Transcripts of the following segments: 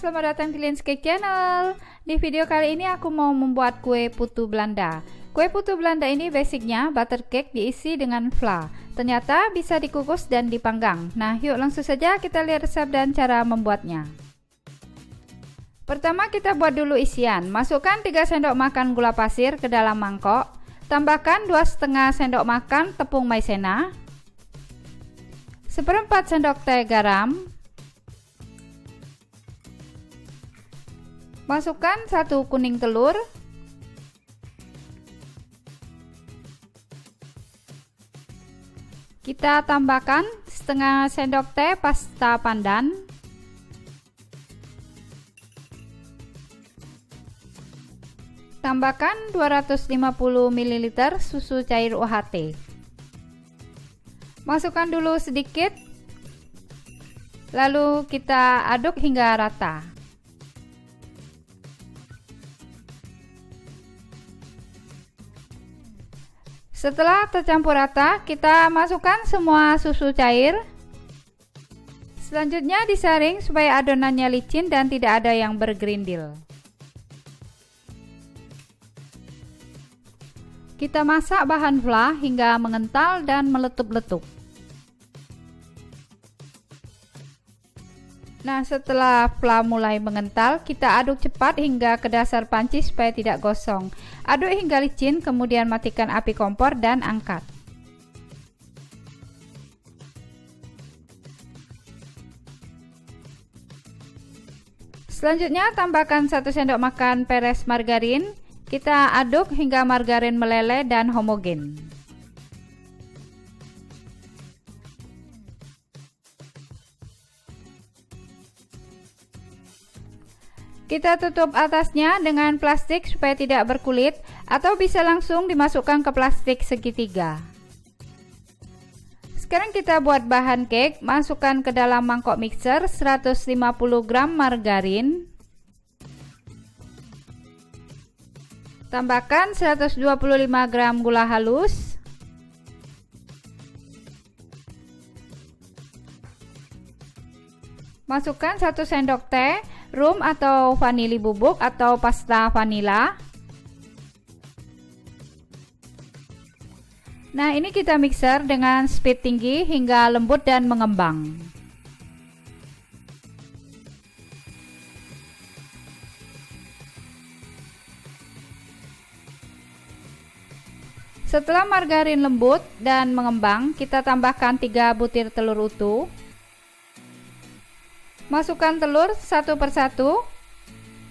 selamat datang di Lien's Cake Channel. Di video kali ini aku mau membuat kue putu Belanda. Kue putu Belanda ini basicnya butter cake diisi dengan fla. Ternyata bisa dikukus dan dipanggang. Nah, yuk langsung saja kita lihat resep dan cara membuatnya. Pertama kita buat dulu isian. Masukkan 3 sendok makan gula pasir ke dalam mangkok. Tambahkan 2,5 sendok makan tepung maizena, 1/4 sendok teh garam. Masukkan 1 kuning telur, kita tambahkan setengah sendok teh pasta pandan, tambahkan 250 ml susu cair UHT. Masukkan dulu sedikit, lalu kita aduk hingga rata. Setelah tercampur rata, kita masukkan semua susu cair. Selanjutnya disaring supaya adonannya licin dan tidak ada yang bergerindil. Kita masak bahan fla hingga mengental dan meletup-letup. Nah, setelah fla mulai mengental, kita aduk cepat hingga ke dasar panci supaya tidak gosong. Aduk hingga licin, kemudian matikan api kompor dan angkat. Selanjutnya tambahkan 1 sendok makan peres margarin. Kita aduk hingga margarin meleleh dan homogen. Kita tutup atasnya dengan plastik supaya tidak berkulit, atau bisa langsung dimasukkan ke plastik segitiga. Sekarang kita buat bahan cake. Masukkan ke dalam mangkok mixer 150 gram margarin. Tambahkan 125 gram gula halus. Masukkan 1 sendok teh, rum atau vanili bubuk atau pasta vanila. Nah, ini kita mixer dengan speed tinggi hingga lembut dan mengembang. Setelah margarin lembut dan mengembang, kita tambahkan 3 butir telur utuh. Masukkan telur satu persatu.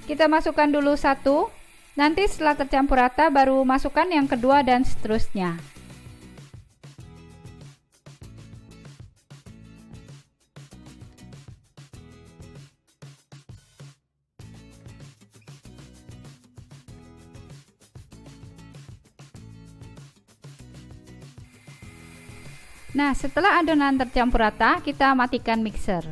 Kita masukkan dulu 1. Nanti setelah tercampur rata baru masukkan yang kedua dan seterusnya. Nah, setelah adonan tercampur rata, kita matikan mixer.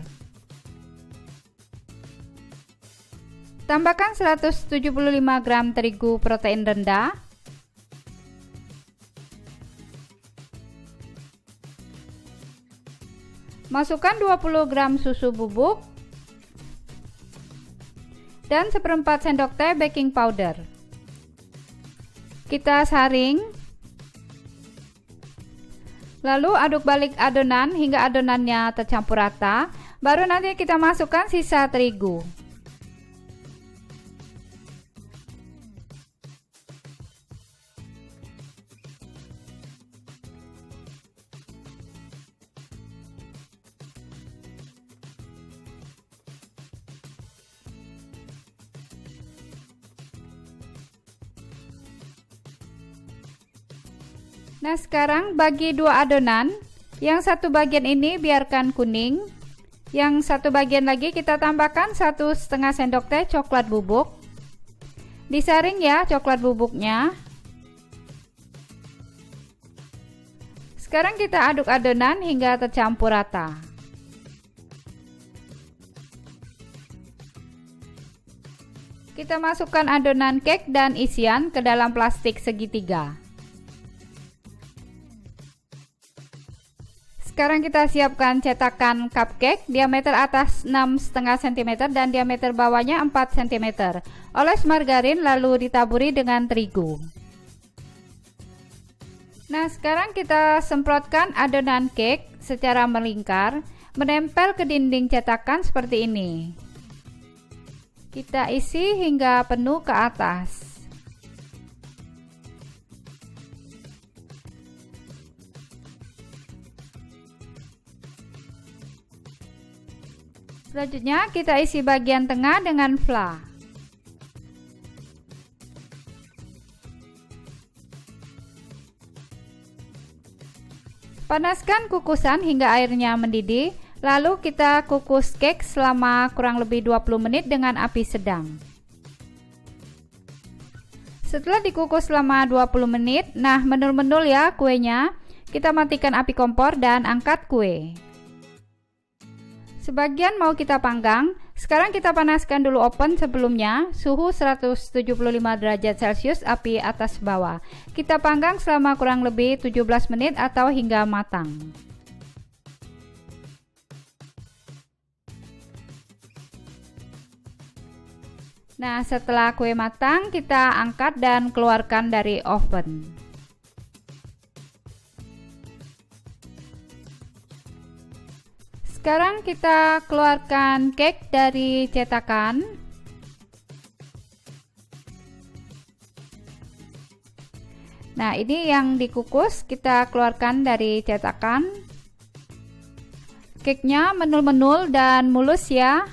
Tambahkan 175 gram terigu protein rendah. Masukkan 20 gram susu bubuk dan 1/4 sendok teh baking powder. Kita saring. Lalu aduk balik adonan hingga adonannya tercampur rata. Baru nanti kita masukkan sisa terigu. Nah, sekarang bagi 2 adonan. Yang satu bagian ini biarkan kuning. Yang satu bagian lagi kita tambahkan 1,5 sendok teh coklat bubuk. Disaring ya coklat bubuknya. Sekarang kita aduk adonan hingga tercampur rata. Kita masukkan adonan cake dan isian ke dalam plastik segitiga. Sekarang kita siapkan cetakan cupcake, diameter atas 6,5 cm dan diameter bawahnya 4 cm. Oles margarin lalu ditaburi dengan terigu. Nah, sekarang kita semprotkan adonan cake secara melingkar, menempel ke dinding cetakan seperti ini. Kita isi hingga penuh ke atas. Selanjutnya kita isi bagian tengah dengan fla. Panaskan kukusan hingga airnya mendidih, lalu kita kukus cake selama kurang lebih 20 menit dengan api sedang. Setelah dikukus selama 20 menit, nah menul-menul ya kuenya, kita matikan api kompor dan angkat kue. Sebagian mau kita panggang. Sekarang kita panaskan dulu oven sebelumnya, suhu 175 derajat Celcius, api atas bawah. Kita panggang selama kurang lebih 17 menit atau hingga matang. Nah, setelah kue matang, kita angkat dan keluarkan dari oven. Sekarang kita keluarkan cake dari cetakan. Nah, ini yang dikukus kita keluarkan dari cetakan. Cake-nya menul-menul dan mulus ya.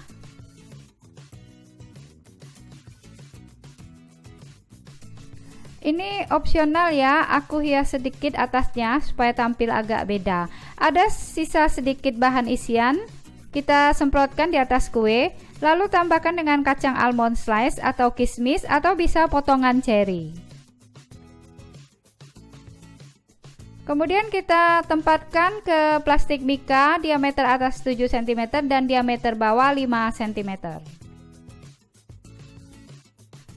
Ini opsional ya, aku hias sedikit atasnya supaya tampil agak beda. Ada sisa sedikit bahan isian, kita semprotkan di atas kue, lalu tambahkan dengan kacang almond slice atau kismis atau bisa potongan cherry. Kemudian kita tempatkan ke plastik mika diameter atas 7 cm dan diameter bawah 5 cm.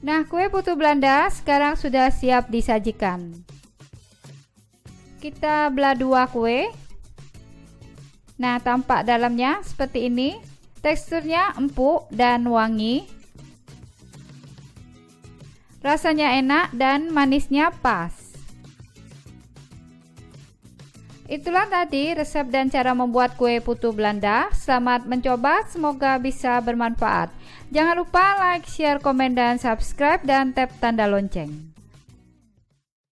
Nah, kue putu Belanda sekarang sudah siap disajikan. Kita belah dua kue. Nah, tampak dalamnya seperti ini. Teksturnya empuk dan wangi. Rasanya enak dan manisnya pas. Itulah tadi resep dan cara membuat kue putu Belanda. Selamat mencoba, semoga bisa bermanfaat. Jangan lupa like, share, komen, dan subscribe dan tap tanda lonceng.